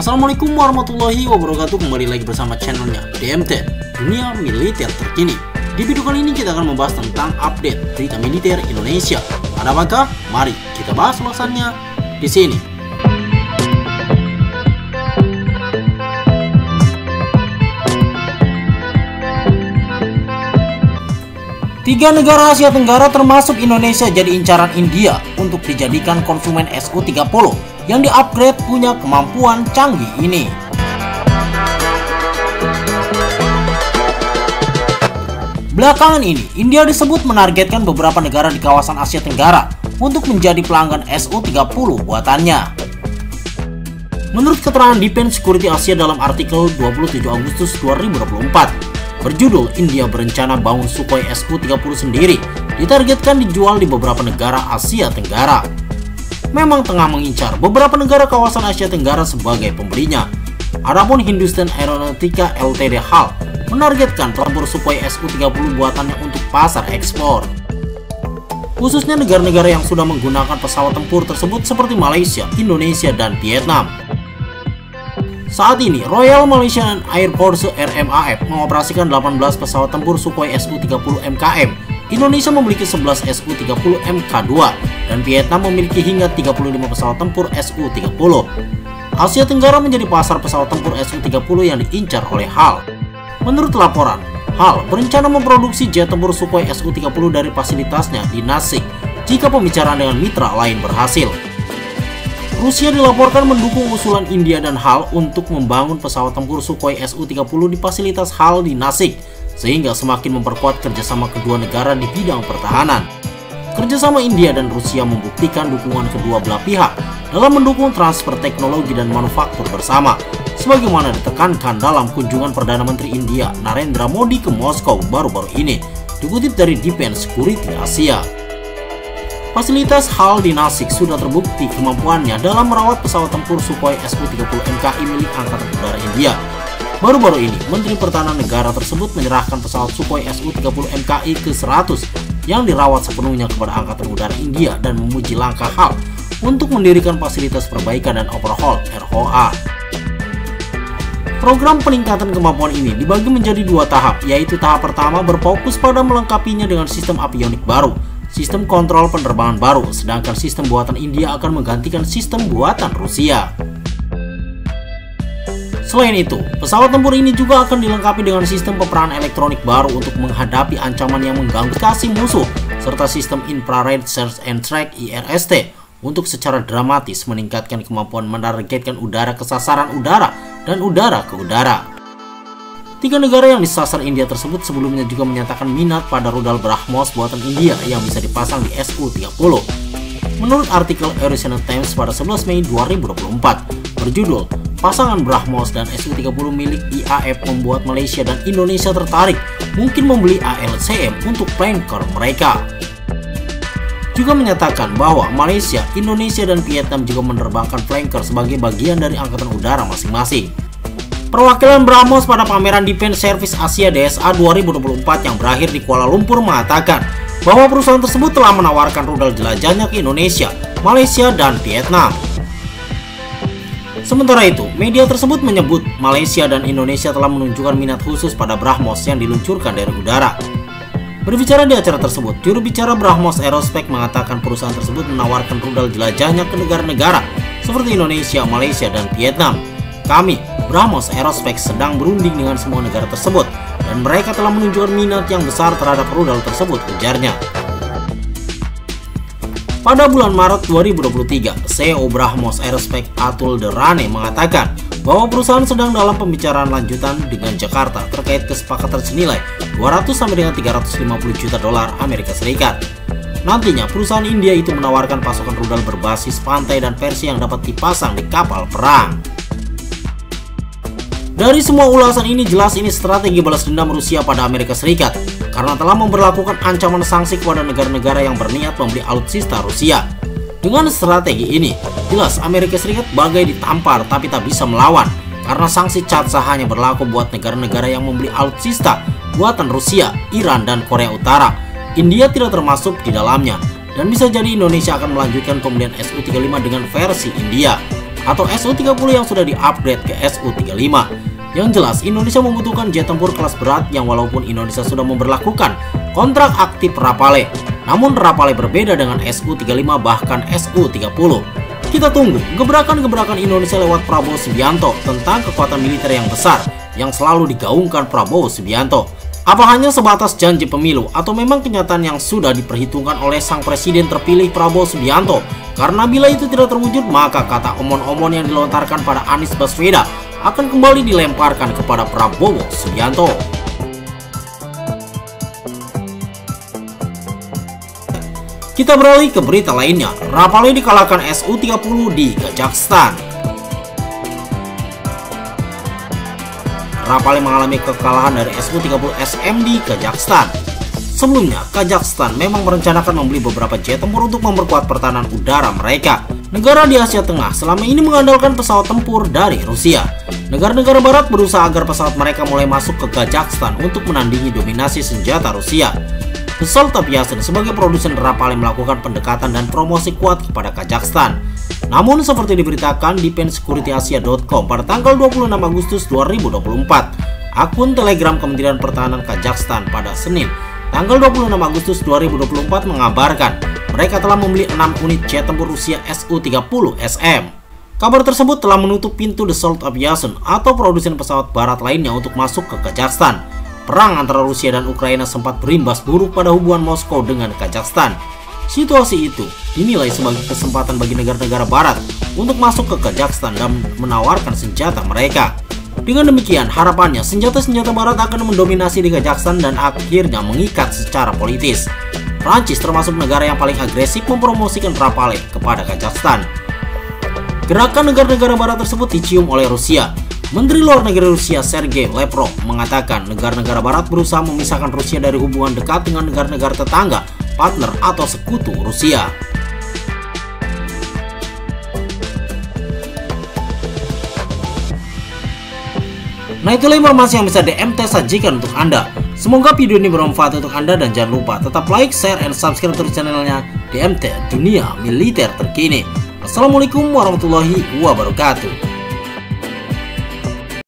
Assalamualaikum warahmatullahi wabarakatuh. Kembali lagi bersama channelnya DMT, Dunia Militer Terkini. Di video kali ini kita akan membahas tentang update berita militer Indonesia. Ada apakah? Mari kita bahas ulasannya di sini. Tiga negara Asia Tenggara termasuk Indonesia jadi incaran India untuk dijadikan konsumen Su-30 yang di-upgrade punya kemampuan canggih ini. Belakangan ini, India disebut menargetkan beberapa negara di kawasan Asia Tenggara untuk menjadi pelanggan Su-30 buatannya. Menurut keterangan Defense Security Asia dalam artikel 27 Agustus 2024, berjudul India berencana bangun Sukhoi Su-30 sendiri, ditargetkan dijual di beberapa negara Asia Tenggara. Memang tengah mengincar beberapa negara kawasan Asia Tenggara sebagai pembelinya. Adapun Hindustan Aeronautica Ltd HAL menargetkan tempur Sukhoi Su-30 buatannya untuk pasar ekspor, khususnya negara-negara yang sudah menggunakan pesawat tempur tersebut seperti Malaysia, Indonesia, dan Vietnam. Saat ini, Royal Malaysian Air Force RMAF mengoperasikan 18 pesawat tempur Sukhoi Su-30 MKM. Indonesia memiliki 11 Su-30 MK2 dan Vietnam memiliki hingga 35 pesawat tempur Su-30. Asia Tenggara menjadi pasar pesawat tempur Su-30 yang diincar oleh HAL. Menurut laporan, HAL berencana memproduksi jet tempur Sukhoi Su-30 dari fasilitasnya di Nasik jika pembicaraan dengan mitra lain berhasil. Rusia dilaporkan mendukung usulan India dan HAL untuk membangun pesawat tempur Sukhoi Su-30 di fasilitas HAL di Nasik, sehingga semakin memperkuat kerjasama kedua negara di bidang pertahanan. Kerjasama India dan Rusia membuktikan dukungan kedua belah pihak dalam mendukung transfer teknologi dan manufaktur bersama, sebagaimana ditekankan dalam kunjungan Perdana Menteri India Narendra Modi ke Moskow baru-baru ini, dikutip dari Defense Security Asia. Fasilitas HAL di Nasik sudah terbukti kemampuannya dalam merawat pesawat tempur Sukhoi Su-30 MKI milik Angkatan Udara India. Baru-baru ini, Menteri Pertahanan negara tersebut menyerahkan pesawat Sukhoi Su-30 MKI ke-100 yang dirawat sepenuhnya kepada Angkatan Udara India dan memuji langkah HAL untuk mendirikan fasilitas perbaikan dan overhaul ROA. Program peningkatan kemampuan ini dibagi menjadi dua tahap, yaitu tahap pertama berfokus pada melengkapinya dengan sistem avionik baru, sistem kontrol penerbangan baru, sedangkan sistem buatan India akan menggantikan sistem buatan Rusia. Selain itu, pesawat tempur ini juga akan dilengkapi dengan sistem peperangan elektronik baru untuk menghadapi ancaman yang mengganggu komunikasi musuh, serta sistem Infrared Search and Track IRST untuk secara dramatis meningkatkan kemampuan menargetkan udara ke sasaran udara dan udara ke udara. Tiga negara yang disasar India tersebut sebelumnya juga menyatakan minat pada rudal BrahMos buatan India yang bisa dipasang di Su-30. Menurut artikel Arizona Times pada 11 Mei 2024, berjudul pasangan BrahMos dan Su-30 milik IAF membuat Malaysia dan Indonesia tertarik mungkin membeli ALCM untuk flanker mereka. Juga menyatakan bahwa Malaysia, Indonesia, dan Vietnam juga menerbangkan flanker sebagai bagian dari Angkatan Udara masing-masing. Perwakilan BrahMos pada pameran Defense Service Asia DSA 2024 yang berakhir di Kuala Lumpur mengatakan bahwa perusahaan tersebut telah menawarkan rudal jelajahnya ke Indonesia, Malaysia, dan Vietnam. Sementara itu, media tersebut menyebut Malaysia dan Indonesia telah menunjukkan minat khusus pada BrahMos yang diluncurkan dari udara. Berbicara di acara tersebut, juru bicara BrahMos Aerospace mengatakan perusahaan tersebut menawarkan rudal jelajahnya ke negara-negara seperti Indonesia, Malaysia, dan Vietnam. Kami, BrahMos Aerospace, sedang berunding dengan semua negara tersebut dan mereka telah menunjukkan minat yang besar terhadap rudal tersebut, ujarnya. Pada bulan Maret 2023, CEO BrahMos Aerospace Atul Derane mengatakan bahwa perusahaan sedang dalam pembicaraan lanjutan dengan Jakarta terkait kesepakatan senilai 200–350 juta dolar Amerika Serikat. Nantinya, perusahaan India itu menawarkan pasukan rudal berbasis pantai dan versi yang dapat dipasang di kapal perang. Dari semua ulasan ini jelas ini strategi balas dendam Rusia pada Amerika Serikat karena telah memberlakukan ancaman sanksi kepada negara-negara yang berniat membeli alutsista Rusia. Dengan strategi ini, jelas Amerika Serikat bagai ditampar tapi tak bisa melawan karena sanksi CAATSA hanya berlaku buat negara-negara yang membeli alutsista buatan Rusia, Iran, dan Korea Utara. India tidak termasuk di dalamnya dan bisa jadi Indonesia akan melanjutkan pembelian Su-35 dengan versi India. atau Su-30 yang sudah di-upgrade ke Su-35. Yang jelas, Indonesia membutuhkan jet tempur kelas berat yang walaupun Indonesia sudah memberlakukan kontrak aktif Rafale, namun Rafale berbeda dengan Su-35 bahkan Su-30. Kita tunggu gebrakan-gebrakan Indonesia lewat Prabowo Subianto tentang kekuatan militer yang besar yang selalu digaungkan Prabowo Subianto. Apa hanya sebatas janji pemilu atau memang kenyataan yang sudah diperhitungkan oleh sang presiden terpilih Prabowo Subianto? Karena bila itu tidak terwujud, maka kata omon-omon yang dilontarkan pada Anies Baswedan akan kembali dilemparkan kepada Prabowo Subianto. Kita beralih ke berita lainnya. Rafale dikalahkan Su-30 di Kazakhstan. Rafale mengalami kekalahan dari Su-30SM di Kazakhstan. Sebelumnya, Kazakhstan memang merencanakan membeli beberapa jet tempur untuk memperkuat pertahanan udara mereka. Negara di Asia Tengah selama ini mengandalkan pesawat tempur dari Rusia. Negara-negara barat berusaha agar pesawat mereka mulai masuk ke Kazakhstan untuk menandingi dominasi senjata Rusia. Dassault Aviation sebagai produsen Rafale melakukan pendekatan dan promosi kuat kepada Kazakhstan. Namun seperti diberitakan di defensesecurityasia.com pada tanggal 26 Agustus 2024, akun Telegram Kementerian Pertahanan Kazakhstan pada Senin, tanggal 26 Agustus 2024 mengabarkan mereka telah membeli 6 unit jet tempur Rusia Su-30SM. Kabar tersebut telah menutup pintu Dassault Aviation atau produsen pesawat barat lainnya untuk masuk ke Kazakhstan. Perang antara Rusia dan Ukraina sempat berimbas buruk pada hubungan Moskow dengan Kazakhstan. Situasi itu dinilai sebagai kesempatan bagi negara-negara barat untuk masuk ke Kazakhstan dan menawarkan senjata mereka. Dengan demikian, harapannya senjata-senjata barat akan mendominasi di Kazakhstan dan akhirnya mengikat secara politis. Prancis termasuk negara yang paling agresif mempromosikan Rafale kepada Kazakhstan. Gerakan negara-negara barat tersebut dicium oleh Rusia. Menteri Luar Negeri Rusia Sergei Lavrov mengatakan negara-negara barat berusaha memisahkan Rusia dari hubungan dekat dengan negara-negara tetangga, partner atau sekutu Rusia. Nah, itulah informasi yang bisa DMT sajikan untuk Anda. Semoga video ini bermanfaat untuk Anda dan jangan lupa tetap like, share, and subscribe terus channelnya DMT Dunia Militer Terkini. Assalamualaikum warahmatullahi wabarakatuh.